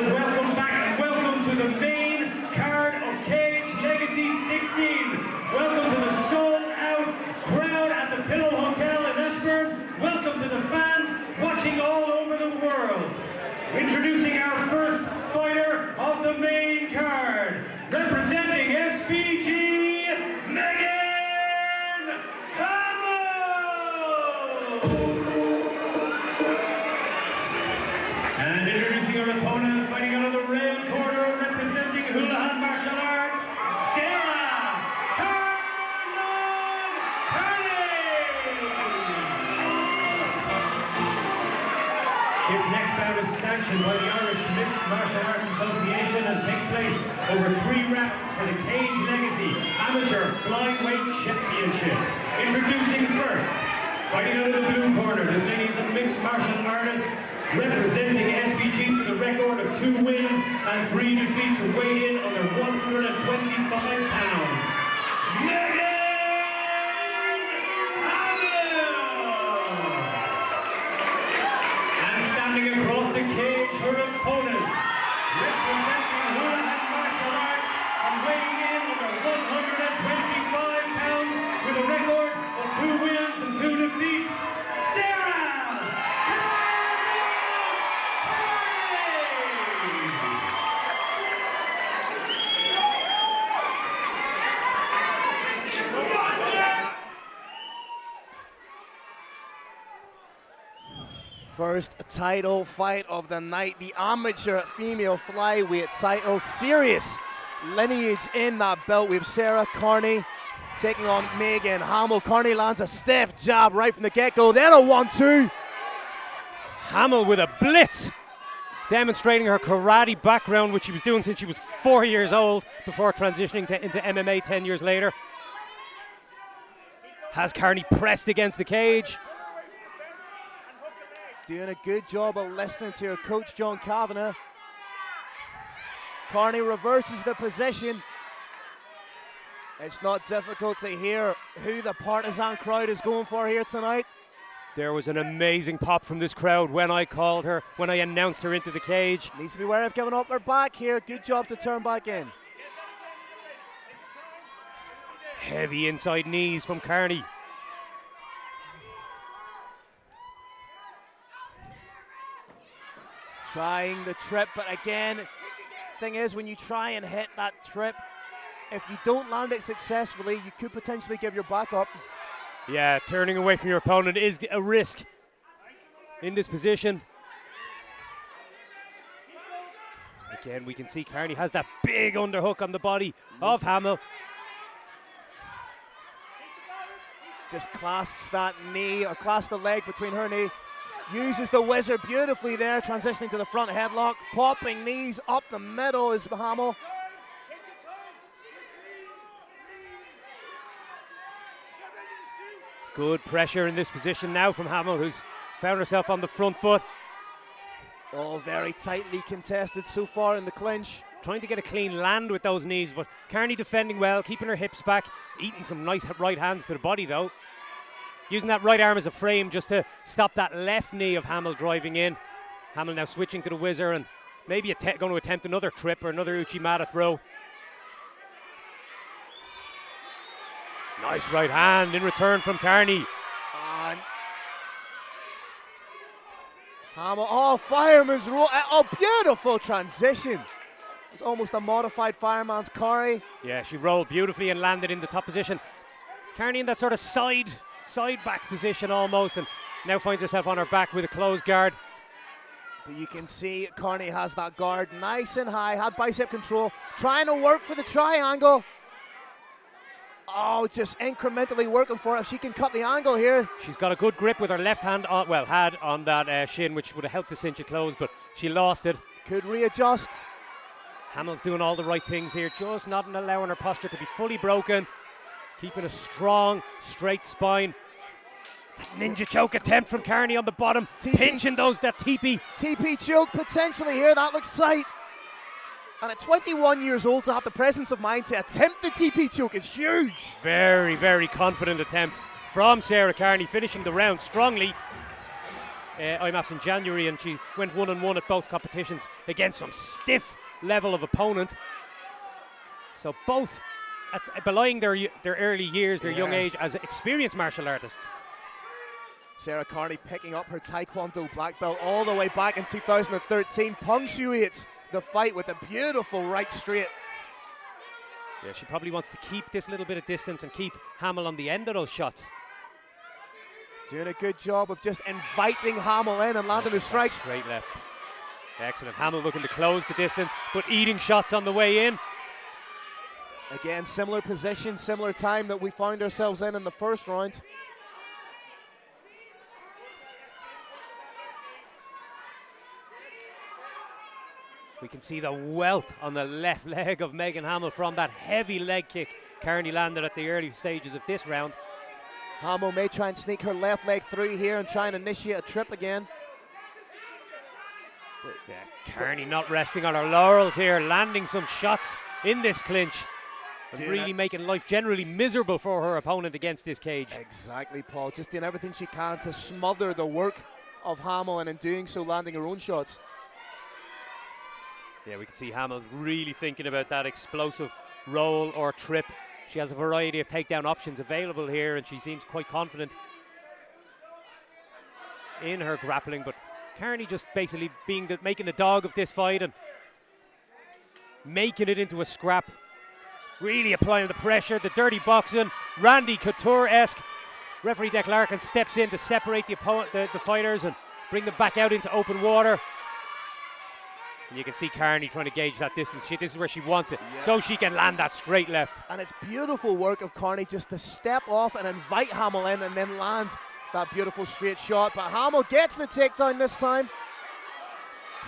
gentlemen, welcome back and welcome to the main card of Cage Legacy 16. Welcome to the sold-out crowd at the Pillo Hotel in Ashbourne. Welcome to the fans watching all over the world. Introducing our first fighter of the main card, representing SBG, Meath, Hamill! And introducing our opponent, fighting out of the red corner, representing Holohan Martial Arts, Carney! This next bout is sanctioned by the Irish Mixed Martial Arts Association and takes place over 3 rounds for the Cage Legacy Amateur Flyweight Championship. Introducing first, fighting out of the blue corner, this lady is a mixed martial artist representing SBG with a record of 2 wins and 3 defeats, weighed in under 125 pounds. Across the cage, her opponent, representing Holohan Martial Arts and weighing in under 125 pounds with a record of 2 wins and 2 defeats, Sarah First title fight of the night, the amateur female flyweight title. Serious lineage in that belt. We have Sarah Carney taking on Megan Hamill. Carney lands a stiff jab right from the get-go. Then a 1-2. Hamill with a blitz, demonstrating her karate background, which she was doing since she was 4 years old before transitioning into MMA 10 years later. Has Carney pressed against the cage. Doing a good job of listening to her coach, John Kavanagh. Carney reverses the position. It's not difficult to hear who the partisan crowd is going for here tonight. There was an amazing pop from this crowd when I called her, when I announced her into the cage. Needs to be wary of giving up her back here. Good job to turn back in. Heavy inside knees from Carney. Trying the trip, but again, thing is, when you try and hit that trip, if you don't land it successfully, you could potentially give your back up. Yeah, turning away from your opponent is a risk in this position. Again, we can see Carney has that big underhook on the body of Hamill. Just clasps that knee, or clasps the leg between her knee. Uses the wizard beautifully there, transitioning to the front headlock. Popping knees up the middle is Hamill. Good pressure in this position now from Hamill, who's found herself on the front foot. All very tightly contested so far in the clinch. Trying to get a clean land with those knees, but Carney defending well, keeping her hips back, eating some nice right hands to the body though. Using that right arm as a frame just to stop that left knee of Hamill driving in. Hamill now switching to the whizzer and maybe going to attempt another trip or another Uchimata throw. Nice right hand in return from Carney. And Hamill, oh, fireman's roll. Oh, beautiful transition. It's almost a modified fireman's carry. Yeah, she rolled beautifully and landed in the top position. Carney in that sort of side back position almost, and now finds herself on her back with a closed guard. But you can see Carney has that guard nice and high, had bicep control, trying to work for the triangle. Oh, just incrementally working for her. If she can cut the angle here. She's got a good grip with her left hand, had on that shin, which would have helped to cinch it closed, but she lost it. Could readjust. Hamill's doing all the right things here, just not allowing her posture to be fully broken. Keeping a strong, straight spine. Ninja choke attempt from Carney on the bottom. Pinching that TP. TP choke potentially here. That looks tight. And at 21 years old, to have the presence of mind to attempt the TP choke is huge. Very, very confident attempt from Sarah Carney, finishing the round strongly. IMAFs in January, and she went 1-1 at both competitions against some stiff level of opponent. So both belying their early years, their young age as experienced martial artists. Sarah Carney picking up her Taekwondo black belt all the way back in 2013, punctuates the fight with a beautiful right straight. Yeah, she probably wants to keep this little bit of distance and keep Hamill on the end of those shots. Doing a good job of just inviting Hamill in and landing his strikes. Straight left. Excellent. Hamill looking to close the distance, but eating shots on the way in. Again, similar position, similar time that we found ourselves in the first round. We can see the wealth on the left leg of Megan Hamill from that heavy leg kick Carney landed at the early stages of this round. Hamill may try and sneak her left leg through here and try and initiate a trip again. Carney not resting on her laurels here, landing some shots in this clinch. And really making life generally miserable for her opponent against this cage. Exactly, Paul. Just doing everything she can to smother the work of Hamill, and in doing so landing her own shots. Yeah, we can see Hamill really thinking about that explosive roll or trip. She has a variety of takedown options available here, and she seems quite confident in her grappling. But Carney just basically making the dog of this fight and making it into a scrap. Really applying the pressure, the dirty boxing, Randy Couture-esque. Referee Deck Larkin steps in to separate the fighters and bring them back out into open water. And you can see Carney trying to gauge that distance. This is where she wants it, so she can land that straight left. And it's beautiful work of Carney just to step off and invite Hamill in and then land that beautiful straight shot. But Hamill gets the takedown this time.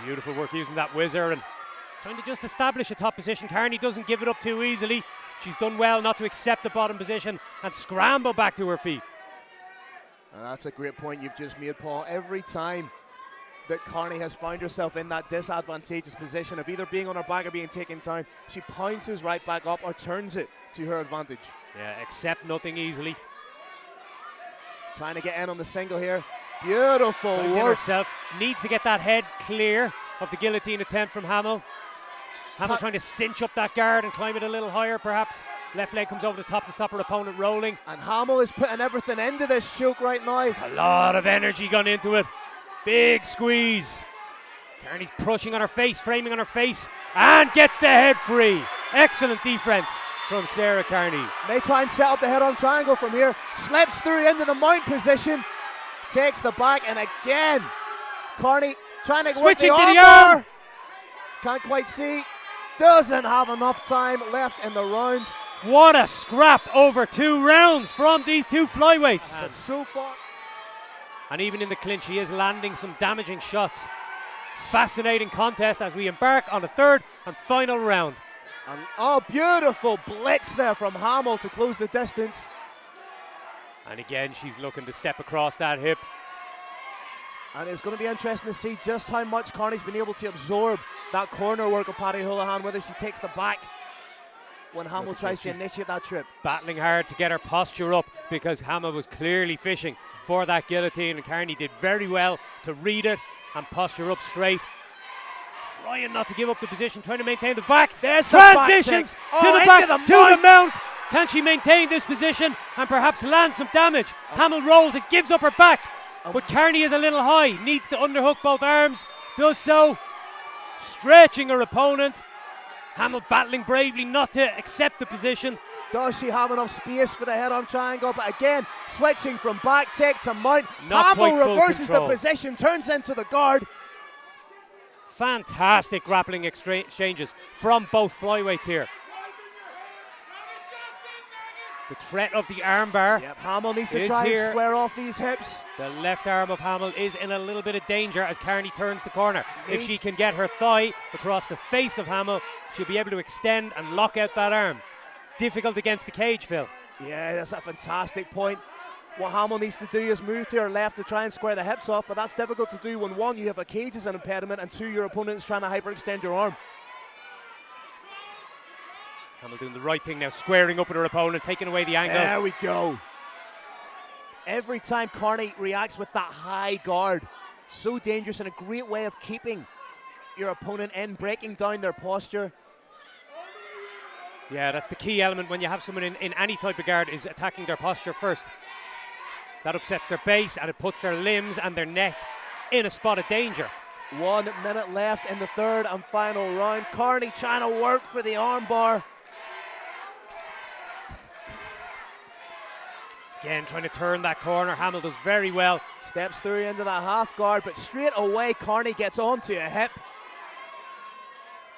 Beautiful work using that whizzer and trying to just establish a top position. Carney doesn't give it up too easily. She's done well not to accept the bottom position and scramble back to her feet. And that's a great point you've just made, Paul. Every time that Carney has found herself in that disadvantageous position of either being on her back or being taken down, she pounces right back up or turns it to her advantage. Yeah, accept nothing easily. Trying to get in on the single here. Beautiful Goes in work. herself. Needs to get that head clear of the guillotine attempt from Hamill. Hamill trying to cinch up that guard and climb it a little higher, perhaps. Left leg comes over the top to stop her opponent rolling. And Hamill is putting everything into this choke right now. A lot of energy gone into it. Big squeeze. Carney's pushing on her face, framing on her face, and gets the head free. Excellent defense from Sarah Carney. May try and set up the head-on triangle from here. Slips through into the mount position. Takes the back, and again, Carney trying to work the arm. Can't quite see. Doesn't have enough time left in the round. What a scrap over 2 rounds from these two flyweights. And so far. And even in the clinch, he is landing some damaging shots. Fascinating contest as we embark on the third and final round. And beautiful blitz there from Hamill to close the distance. And again, she's looking to step across that hip. And it's going to be interesting to see just how much Carney's been able to absorb that corner work of Paddy Holohan, whether she takes the back when Hamill tries to initiate that trip. Battling hard to get her posture up because Hamill was clearly fishing for that guillotine, and Carney did very well to read it and posture up straight. Trying not to give up the position, trying to maintain the back. There's the transitions to the back, the to the mount. Can she maintain this position and perhaps land some damage? Hamill rolls, it gives up her back. But Carney is a little high, needs to underhook both arms, does so, stretching her opponent. Hamill battling bravely not to accept the position. Does she have enough space for the head-on triangle? But again, switching from back take to mount. Hamill reverses the position, turns into the guard. Fantastic grappling exchanges from both flyweights here. The threat of the armbar. Yep, Hamill needs to try and square off these hips. The left arm of Hamill is in a little bit of danger as Carney turns the corner. If she can get her thigh across the face of Hamill, she'll be able to extend and lock out that arm. Difficult against the cage, Phil. Yeah, that's a fantastic point. What Hamill needs to do is move to her left to try and square the hips off, but that's difficult to do when 1, you have a cage as an impediment, and 2, your opponent's trying to hyperextend your arm. Hamill doing the right thing now, squaring up with her opponent, taking away the angle. There we go. Every time Carney reacts with that high guard, So dangerous and a great way of keeping your opponent in, breaking down their posture. Yeah, that's the key element when you have someone in any type of guard, is attacking their posture first. That upsets their base and it puts their limbs and their neck in a spot of danger. 1 minute left in the third and final round. Carney trying to work for the armbar. Again, trying to turn that corner. Hamill does very well. Steps through into the half guard, but straight away Carney gets onto a hip.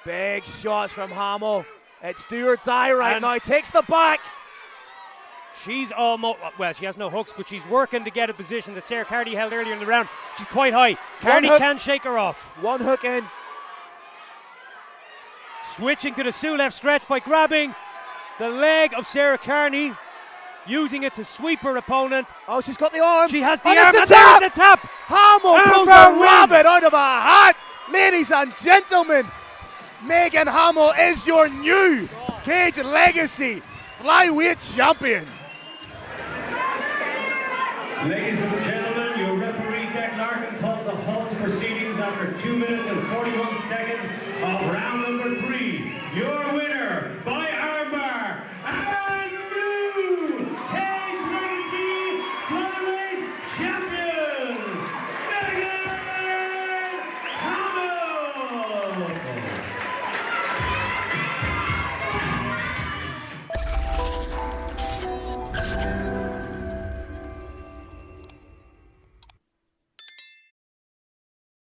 Big shots from Hamill. It's do or die right now. Takes the back. She's almost, well, she has no hooks, but she's working to get a position that Sarah Carney held earlier in the round. She's quite high. Carney can't shake her off. One hook in. Switching to the Sioux left stretch by grabbing the leg of Sarah Carney, using it to sweep her opponent. Oh, she's got the arm. She has the and arm, it's and there's the tap. Hamill pulls a rabbit out of a hat. Ladies and gentlemen, Megan Hamill is your new Cage Legacy Flyweight champion. Ladies and gentlemen, your referee Deck Larkin calls a halt to proceedings after 2 minutes and 41 seconds of round number 3. Your winner